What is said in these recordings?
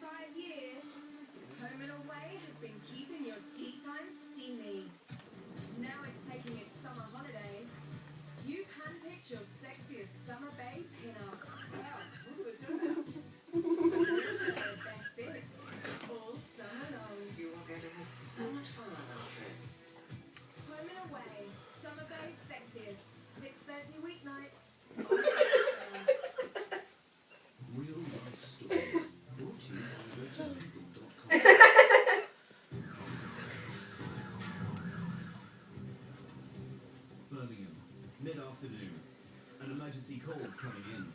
25 years, Home and Away has been keeping your tea time steamy. Now it's taking its summer holiday. You've handpicked your sexiest summer babe pin-ups. Wow, look at the turnout. So we'll share their best bits all summer long. You are going to have so much fun on our trip. Home and Away, summer babe sexiest, 6:30 weeknights. Real life stories brought to you by virginlegal.com. Birmingham, mid-afternoon. An emergency call is coming in.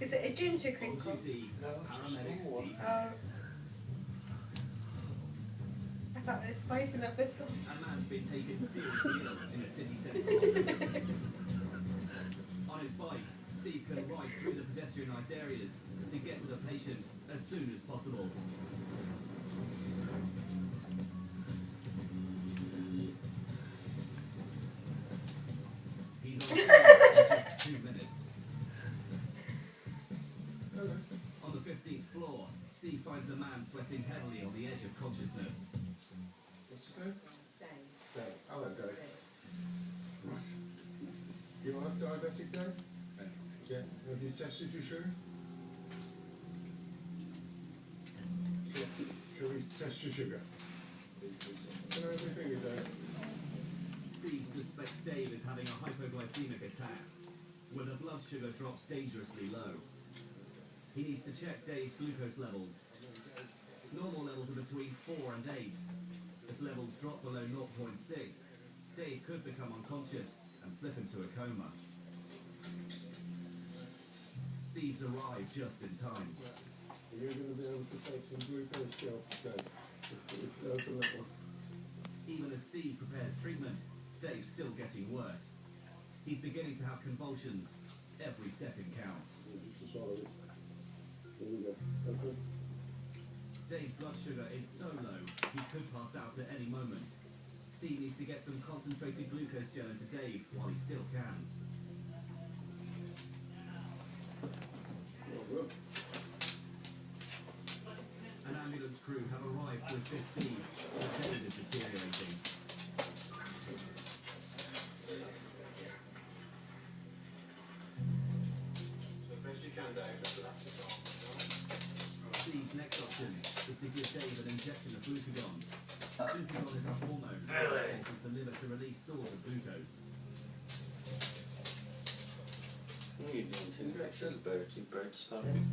Is it a ginger On crinkle? duty, paramedic Steve. I thought it was spice in a biscuit. A man's been taken seriously ill in a city centre office. On his bike, Steve can ride through the pedestrianised areas to get to the patient as soon as possible. He's on scene in just 2 minutes. On the 15th floor, Steve finds a man sweating heavily on the edge of consciousness. What's your name? Dave. Dave. Hello, Dave. Right. You are diabetic, Dave? Yeah. Have you tested your sugar? Shall we test your sugar? Can I have your finger, Dave? Steve suspects Dave is having a hypoglycemic attack, where the blood sugar drops dangerously low. He needs to check Dave's glucose levels. Normal levels are between 4 and 8. If levels drop below 0.6, Dave could become unconscious and slip into a coma. Steve's arrived just in time. You're going to be able to take some glucose gel, Dave. It's low level. Even as Steve prepares treatment, Dave's still getting worse. He's beginning to have convulsions. Every second counts. Just swallow this. Here we go. Okay. Dave's blood sugar is so low, he could pass out at any moment. Steve needs to get some concentrated glucose gel into Dave while he still can. Well, good. An ambulance crew have arrived to assist Steve, but Dave is deteriorating. Steve's next option is to give Dave an injection of glucagon. Glucagon is a hormone that causes the liver to release stores of glucose. What are you doing to Texas birds? You bird spotting?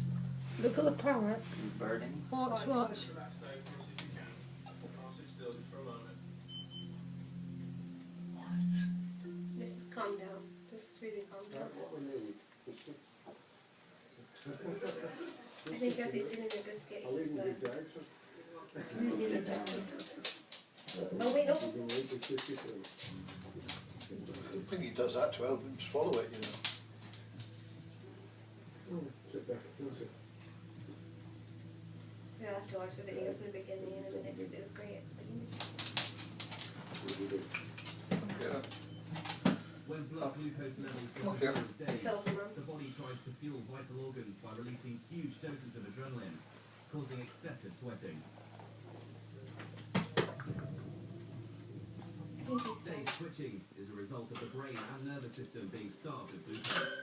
Look at the parrot. You birding? Watch. This is calm down. This is really calm down. What we need? Biscuits. I think as he's eating a biscuit, I'll he's even give Dave some. losing the balance. Oh wait, no. You can eat the biscuit and- I think he does that to help him swallow it, you know. Sit back. That's it. Yeah, I have to watch the video from the beginning in a minute because it was great. What do you do? Yeah. When blood glucose levels drop Okay. as low as Dave's, So, the body tries to fuel vital organs by releasing huge doses of adrenaline, causing excessive sweating. I think he's still. Dave's twitching is a result of the brain and nervous system being starved of glucose.